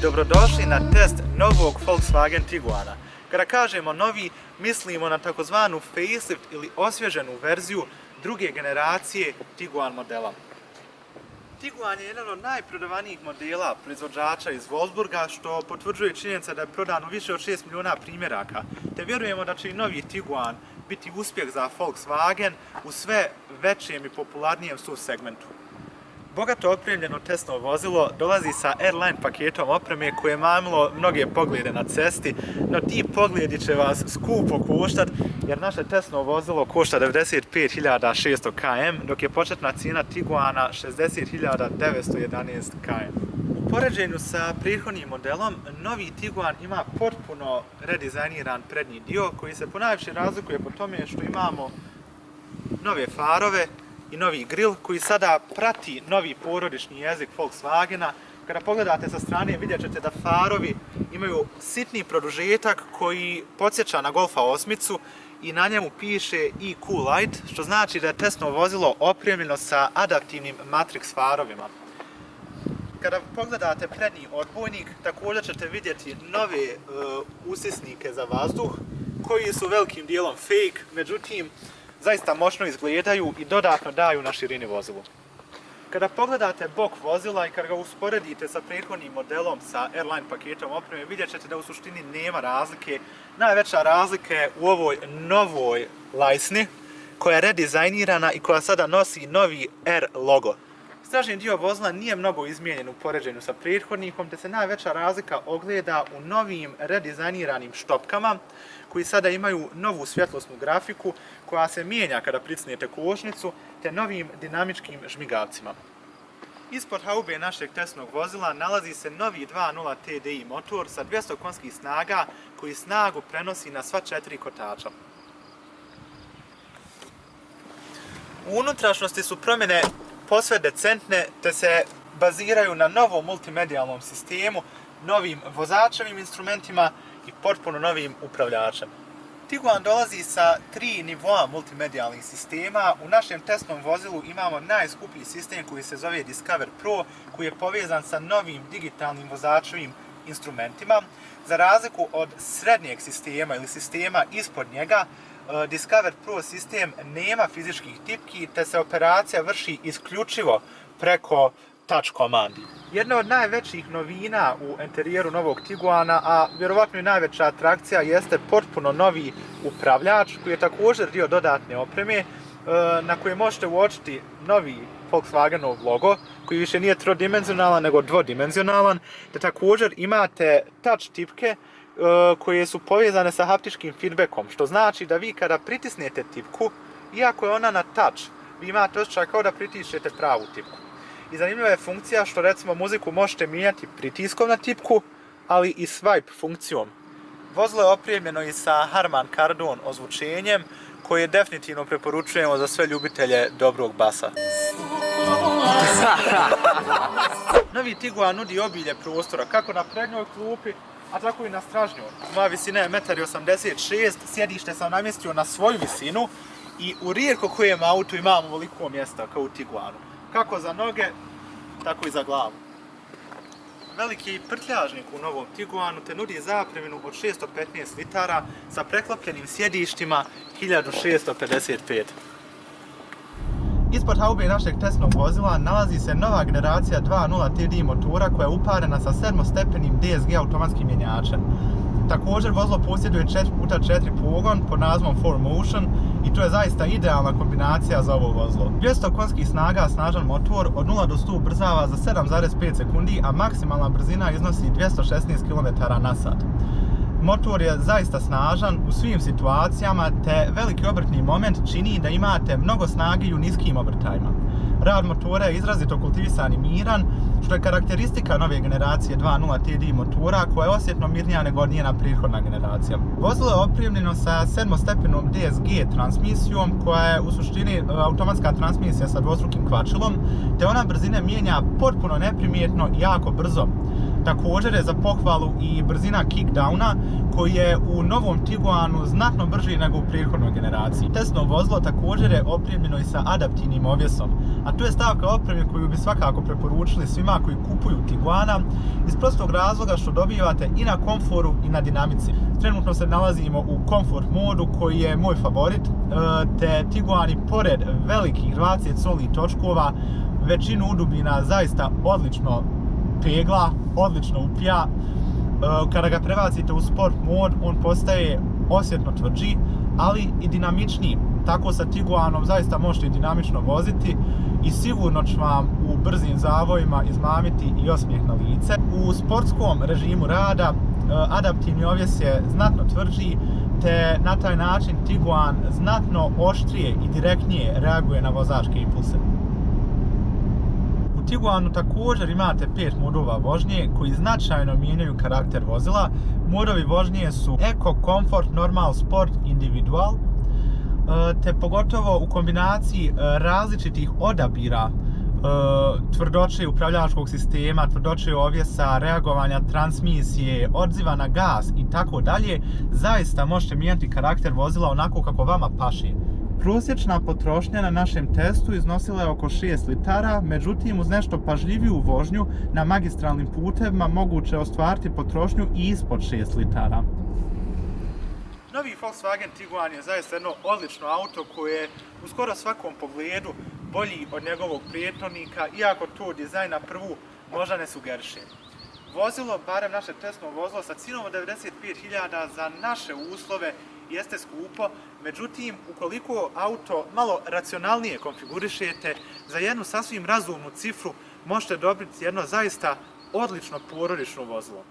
dobrodošli na test novog Volkswagen Tiguana. Kada kažemo novi, mislimo na takozvanu facelift ili osvježenu verziju druge generacije Tiguan modela. Tiguan je jedan od najprodavanijih modela proizvođača iz Wolfsburga, što potvrđuje činjenica da je prodano više od 6 miliona primjeraka, te vjerujemo da će i novi Tiguan biti uspjeh za Volkswagen u sve većem i popularnijem SUV segmentu. Bogato opremljeno testno vozilo dolazi sa Airline paketom opreme koje je mamilo mnoge poglede na cesti, no ti pogledi će vas skupo koštati jer naše testno vozilo košta 95.600 km, dok je početna cijena Tiguana 60.911 km. U poređenju sa prethodnim modelom, novi Tiguan ima potpuno redizajniran prednji dio koji se ponajviše razlikuje po tome što imamo nove farove i novi grill koji sada prati novi porodični jezik Volkswagena. Kada pogledate sa strane vidjet ćete da farovi imaju sitni produžetak koji podsjeća na Golfa 8 i na njemu piše EQ Light, što znači da je testno vozilo opremljeno sa adaptivnim Matrix farovima. Kada pogledate prednji odbojnik, također ćete vidjeti nove usisnike za vazduh koji su velikim dijelom fake, međutim zaista moćno izgledaju i dodatno daju na širini vozilu. Kada pogledate bok vozila i kada ga usporedite sa prethodnim modelom sa Airline paketom opreme, vidjet ćete da u suštini nema razlike. Najveća razlika je u ovoj novoj lajsni koja je redizajnirana i koja sada nosi novi R logo. Stražnji dio vozila nije mnogo izmijenjen u poređenju sa prethodnikom, te se najveća razlika ogleda u novim redizajniranim štopkama koji sada imaju novu svjetlosnu grafiku koja se mijenja kada pritisnete kočnicu, te novim dinamičkim žmigavcima. Ispod haube našeg testnog vozila nalazi se novi 2.0 TDI motor sa 200 konjskih snaga koji snagu prenosi na sva 4 kotača. U unutrašnjosti su promjene posve decentne, te se baziraju na novom multimedijalnom sistemu, novim vozačevim instrumentima i potpuno novim upravljačem. Tiguan dolazi sa 3 nivoa multimedijalnih sistema. U našem testnom vozilu imamo najskuplji sistem koji se zove Discover Pro, koji je povezan sa novim digitalnim vozačevim instrumentima. Za razliku od srednjeg sistema ili sistema ispod njega, Discover Pro sistem nema fizičkih tipki, te se operacija vrši isključivo preko touch komandi. Jedna od najvećih novina u interijeru novog Tiguana, a vjerovatno i najveća atrakcija, jeste potpuno novi upravljač koji je također dio dodatne opreme na koje možete uočiti novi Volkswagenov logo koji više nije trodimenzionalan nego dvodimenzionalan, te također imate touch tipke koje su povezane sa haptičkim feedbackom, što znači da vi kada pritisnete tipku, iako je ona na touch, vi imate osjećaj kao da pritišćete pravu tipku. I zanimljiva je funkcija što recimo muziku možete mijenjati pritiskom na tipku, ali i swipe funkcijom. Vozilo je opremljeno i sa Harman Kardon ozvučenjem koje definitivno preporučujemo za sve ljubitelje dobrog basa. Novi Tiguan nudi obilje prostora kako na prednjoj klupi, a tako i na stražnjoj. Moja visina je 1,86 m, sjedište sam namjestio na svoju visinu i u rijetko kojem autu imamo ovoliko mjesta kao u Tiguanu. Kako za noge, tako i za glavu. Veliki je prtljažnik u novom Tiguanu te nudi zapremninu od 615 litara sa preklopljenim sjedištima 1655. Ispod haube našeg testnog vozila nalazi se nova generacija 2.0 TDI motora koja je uparena sa 7-stepenim DSG automatskim mjenjačem. Također vozilo posjeduje 4x4 pogon pod nazivom 4Motion i to je zaista idealna kombinacija za ovo vozilo. 200 konjskih snaga snažan motor od 0 do 100 ubrzava za 7,5 sekundi, a maksimalna brzina iznosi 216 km/h. Motor je zaista snažan u svim situacijama, te veliki obrtni moment čini da imate mnogo snage i u niskim obrtajima. Rad motora je izrazito kultivisan i miran, što je karakteristika nove generacije 2.0 TDI motora koja je osjetno mirnija nego njena prethodna generacija. Vozilo je opremljeno sa 7-stepenom DSG transmisijom koja je u suštini automatska transmisija sa dvostrukim kvačilom, te ona brzine mijenja potpuno neprimjetno i jako brzo. Također je za pohvalu i brzina kickdowna koji je u novom Tiguanu znatno brži nego u prethodnoj generaciji. Testno vozilo također je opremljeno i sa adaptivnim ovjesom, a to je stavka opreme koju bi svakako preporučili svima koji kupuju Tiguana iz prostog razloga što dobivate i na komforu i na dinamici. Trenutno se nalazimo u komfort modu koji je moj favorit, te Tiguani pored velikih 20 solnih točkova većinu udubina zaista odlično pegla, odlično upija. Kada ga prebacite u sport mod, on postaje osjetno tvrđi, ali i dinamičniji. Tako sa Tiguanom zaista možete dinamično voziti i sigurno će vam u brzim zavojima izmamiti i osmijeh na lice. U sportskom režimu rada adaptivni ovjes je znatno tvrđi, te na taj način Tiguan znatno oštrije i direktnije reaguje na vozačke impulse. U Tiguanu također imate 5 modova vožnje koji značajno mijenjaju karakter vozila. Modovi vožnje su Eco, Comfort, Normal, Sport, Individual, te pogotovo u kombinaciji različitih odabira tvrdoće upravljačkog sistema, tvrdoće ovjesa, reagovanja transmisije, odziva na gas i tako dalje, zaista možete mijenjati karakter vozila onako kako vama paše. Prosječna potrošnja na našem testu iznosila je oko 6 litara, međutim uz nešto pažljiviju vožnju na magistralnim putevima moguće ostvariti potrošnju i ispod 6 litara. Novi Volkswagen Tiguan je zaista jedno odlično auto koje je u skoro svakom pogledu bolji od njegovog prethodnika, iako to dizajn na prvu možda ne sugeriše. Vozilo, barem naše testno vozilo sa cijenom od 95.000 za naše uslove jeste skupo, međutim, ukoliko auto malo racionalnije konfigurišete, za jednu sasvim razumnu cifru možete dobiti jedno zaista odlično porodično vozilo.